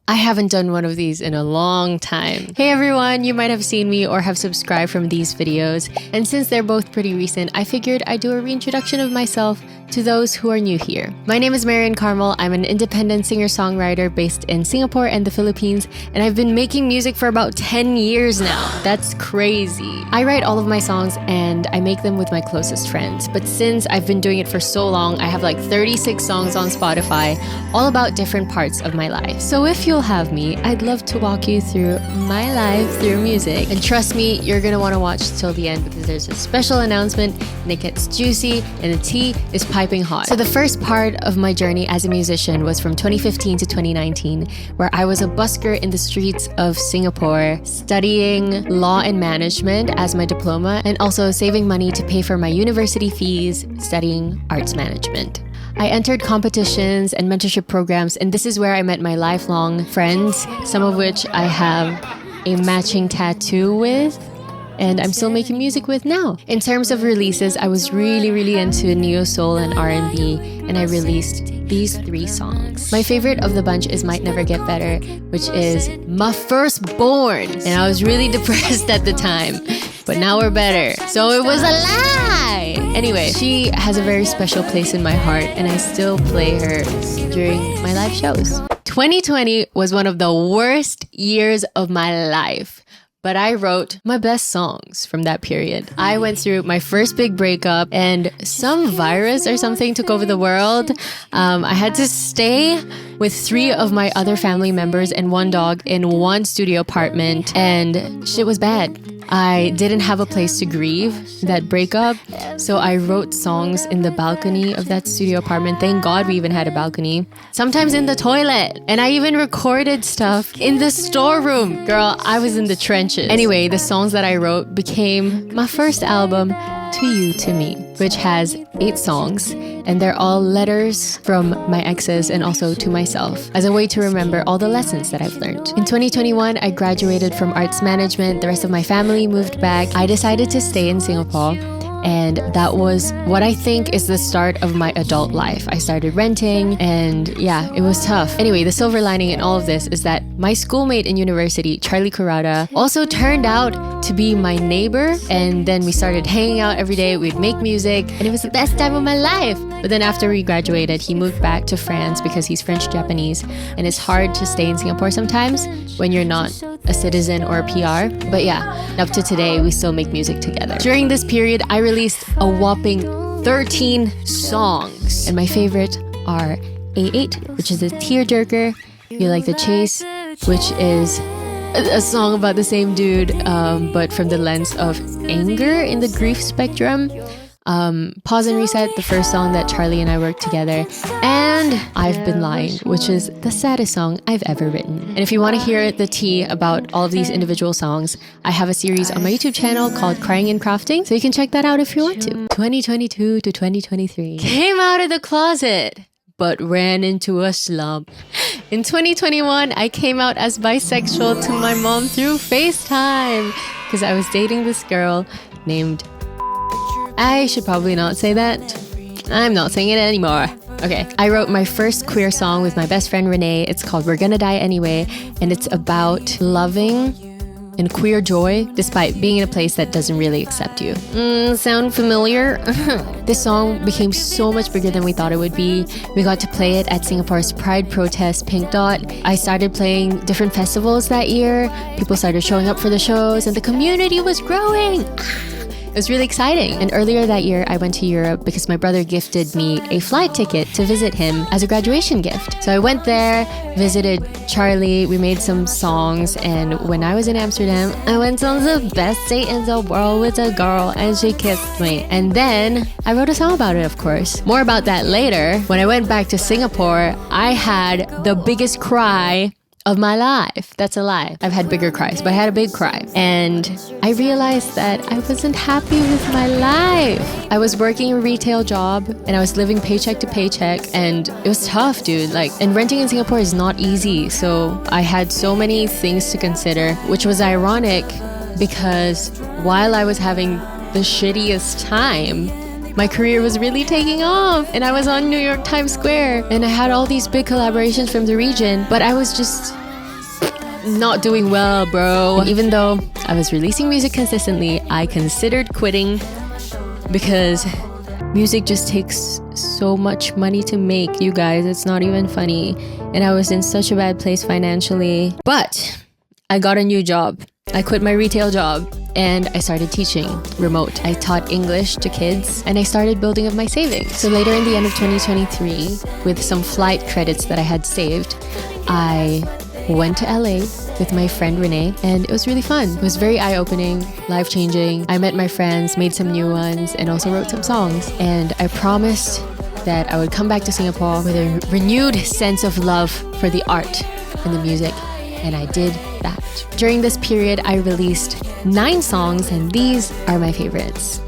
I haven't done one of these in a long time. Hey everyone, you might have seen me or have subscribed from these videos, and since they're both pretty recent, I figured I'd do a reintroduction of myself to those who are new here. My name is Marian Carmel. I'm an independent singer-songwriter based in Singapore and the Philippines, and I've been making music for about 10 years now. That's crazy. I write all of my songs and I make them with my closest friends, but since I've been doing it for so long, I have like 36 songs on Spotify, all about different parts of my life. So if you'll have me, I'd love to walk you through my life through music. And trust me, you're gonna want to watch till the end because there's a special announcement and it gets juicy and the tea is piping hot. So the first part of my journey as a musician was from 2015 to 2019, where I was a busker in the streets of Singapore, studying law and management as my diploma and also saving money to pay for my university fees studying arts management. I entered competitions and mentorship programs, and this is where I met my lifelong friends, some of which I have a matching tattoo with, and I'm still making music with now. In terms of releases, I was really into neo soul and R&B, and I released these 3 songs. My favorite of the bunch is Might Never Get Better, which is my firstborn, and I was really depressed at the time, but now we're better. So it was a lie! Anyway, she has a very special place in my heart, and I still play her during my live shows. 2020 was one of the worst years of my life, but I wrote my best songs from that period. I went through my first big breakup and some virus or something took over the world. I had to stay with 3 of my other family members and 1 dog in 1 studio apartment, and shit was bad. I didn't have a place to grieve that breakup, so I wrote songs in the balcony of that studio apartment. Thank God we even had a balcony. Sometimes in the toilet. And I even recorded stuff in the storeroom. Girl, I was in the trenches. Anyway, the songs that I wrote became my first album, To You, To Me, which has 8 songs, and they're all letters from my exes and also to myself as a way to remember all the lessons that I've learned. In 2021, I graduated from arts management. The rest of my family moved back. I decided to stay in Singapore, and that was what I think is the start of my adult life. I started renting, and yeah, it was tough. Anyway, the silver lining in all of this is that my schoolmate in university, Charlie Kurata, also turned out to be my neighbor, and then we started hanging out every day. We'd make music, and it was the best time of my life. But then after we graduated, he moved back to France because he's French-Japanese, and it's hard to stay in Singapore sometimes when you're not a citizen or a PR. But yeah, up to today, we still make music together. During this period, I released a whopping 13 songs, and my favorite are A8, which is a tearjerker, You Like the Chase, which is a song about the same dude, but from the lens of anger in the grief spectrum. Pause and Reset, the first song that Charlie and I worked together, and I've Been Lying, which is the saddest song I've ever written. And if you want to hear the tea about all of these individual songs, I have a series on my YouTube channel called Crying and Crafting, so you can check that out if you want to. 2022 to 2023. Came out of the closet, but ran into a slump. In 2021, I came out as bisexual to my mom through FaceTime because I was dating this girl named... I should probably not say that. I'm not saying it anymore. Okay, I wrote my first queer song with my best friend Renee. It's called We're Gonna Die Anyway, and it's about loving and queer joy despite being in a place that doesn't really accept you. Sound familiar? This song became so much bigger than we thought it would be. We got to play it at Singapore's Pride protest, Pink Dot. I started playing different festivals that year. People started showing up for the shows, and the community was growing. It was really exciting. And earlier that year, I went to Europe because my brother gifted me a flight ticket to visit him as a graduation gift. So I went there, visited Charlie, we made some songs, and when I was in Amsterdam, I went on the best date in the world with a girl, and she kissed me. And then I wrote a song about it, of course. More about that later. When I went back to Singapore, I had the biggest cry of my life. That's a lie. I've had bigger cries, but I had a big cry. And I realized that I wasn't happy with my life. I was working a retail job and I was living paycheck to paycheck, and it was tough, dude. And renting in Singapore is not easy. So I had so many things to consider, which was ironic because while I was having the shittiest time, my career was really taking off and I was on New York Times Square and I had all these big collaborations from the region, but I was just not doing well, bro. And even though I was releasing music consistently, I considered quitting because music just takes so much money to make, you guys. It's not even funny. And I was in such a bad place financially. But I got a new job. I quit my retail job and I started teaching remote. I taught English to kids and I started building up my savings. So later in the end of 2023, with some flight credits that I had saved, I went to LA with my friend Renee and it was really fun. It was very eye-opening, life-changing. I met my friends, made some new ones, and also wrote some songs. And I promised that I would come back to Singapore with a renewed sense of love for the art and the music. And I did that. During this period, I released 9 songs and these are my favorites.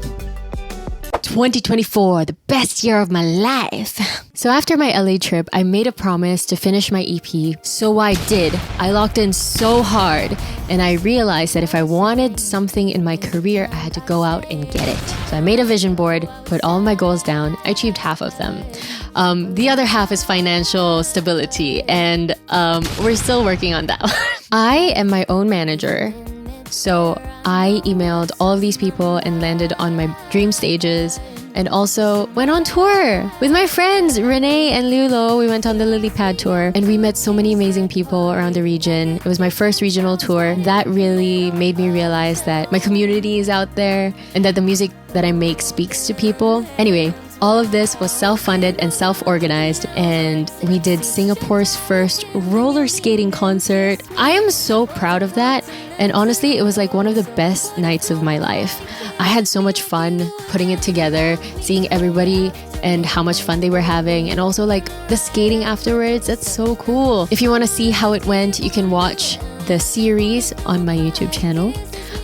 2024, the best year of my life. So after my LA trip, I made a promise to finish my EP. So I did. I locked in so hard and I realized that if I wanted something in my career, I had to go out and get it. So I made a vision board, put all my goals down. I achieved half of them. The other half is financial stability and we're still working on that one. I am my own manager. So I emailed all of these people and landed on my dream stages and also went on tour with my friends Renee and Lulo. We went on the Lily Pad tour and we met so many amazing people around the region. It was my first regional tour. That really made me realize that my community is out there and that the music that I make speaks to people. Anyway, all of this was self-funded and self-organized, and we did Singapore's first roller skating concert. I am so proud of that, and honestly, it was like one of the best nights of my life. I had so much fun putting it together, seeing everybody and how much fun they were having, and also like the skating afterwards. That's so cool. If you want to see how it went, you can watch the series on my YouTube channel.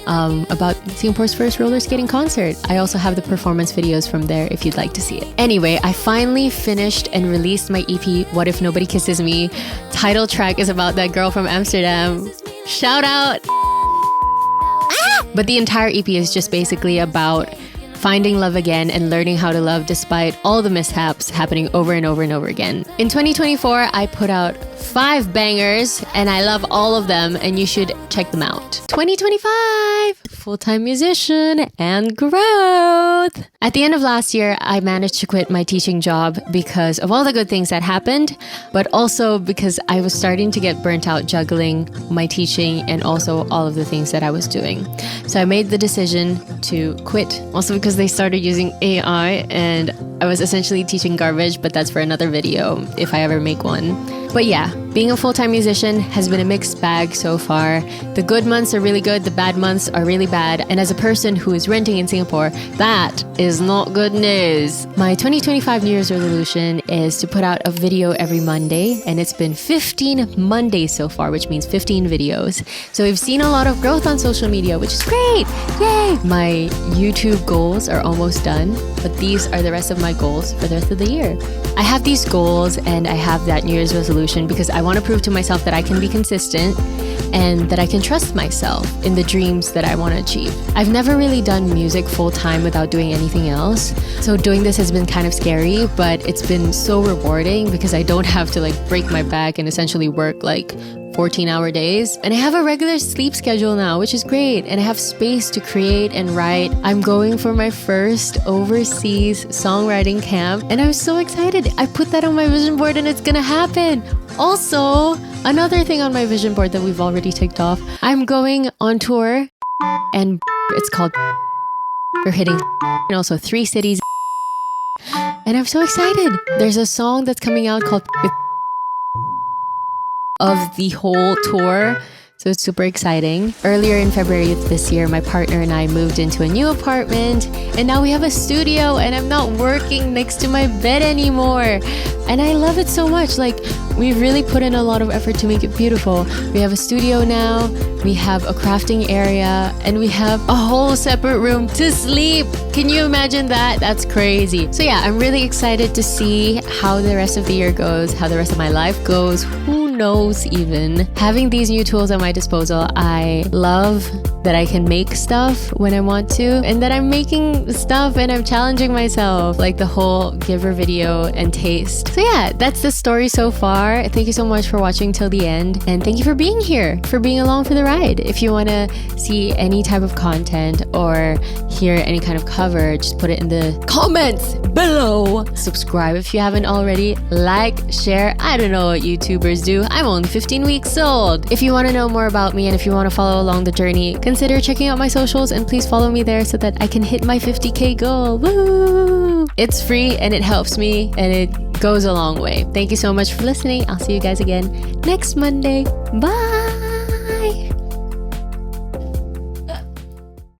About Singapore's first roller skating concert. I also have the performance videos from there if you'd like to see it. Anyway, I finally finished and released my EP, What If Nobody Kisses Me. Title track is about that girl from Amsterdam. Shout out! But the entire EP is just basically about finding love again and learning how to love despite all the mishaps happening over and over and over again. In 2024, I put out 5 bangers and I love all of them and you should check them out. 2025, full-time musician and growth. At the end of last year, I managed to quit my teaching job because of all the good things that happened, but also because I was starting to get burnt out juggling my teaching and also all of the things that I was doing. So I made the decision to quit, also because they started using AI and I was essentially teaching garbage, but that's for another video if I ever make one. But yeah, being a full-time musician has been a mixed bag so far. The good months are really good, the bad months are really bad. And as a person who is renting in Singapore, that is not good news. My 2025 New Year's resolution is to put out a video every Monday, and it's been 15 Mondays so far, which means 15 videos. So we've seen a lot of growth on social media, which is great. Yay! My YouTube goals are almost done, but these are the rest of my goals for the rest of the year. I have these goals and I have that New Year's resolution because I want to prove to myself that I can be consistent and that I can trust myself in the dreams that I want to achieve. I've never really done music full-time without doing anything else. So doing this has been kind of scary, but it's been so rewarding because I don't have to like break my back and essentially work like 14-hour days. And I have a regular sleep schedule now, which is great. And I have space to create and write. I'm going for my first overseas songwriting camp and I'm so excited. I put that on my vision board and it's gonna happen. Also, another thing on my vision board that we've already ticked off, I'm going on tour and it's called We're hitting and also 3 cities. And I'm so excited. There's a song that's coming out called of the whole tour. So it's super exciting. Earlier in February of this year, my partner and I moved into a new apartment and now we have a studio and I'm not working next to my bed anymore. And I love it so much. Like, we really put in a lot of effort to make it beautiful. We have a studio now, we have a crafting area, and we have a whole separate room to sleep. Can you imagine that? That's crazy. So yeah, I'm really excited to see how the rest of the year goes, how the rest of my life goes. Who knows even? Having these new tools at my disposal, I love that I can make stuff when I want to, and that I'm making stuff and I'm challenging myself, like the whole giver video and taste. So yeah, that's the story so far. Thank you so much for watching till the end, and thank you for being here, for being along for the ride. If you want to see any type of content or hear any kind of cover, just put it in the comments below. Subscribe if you haven't already. Like, share. I don't know what YouTubers do. I'm only 15 weeks old. If you want to know more about me and if you want to follow along the journey, consider checking out my socials and please follow me there so that I can hit my 50K goal. Woo! It's free and it helps me and it goes a long way. Thank you so much for listening. I'll see you guys again next Monday. Bye!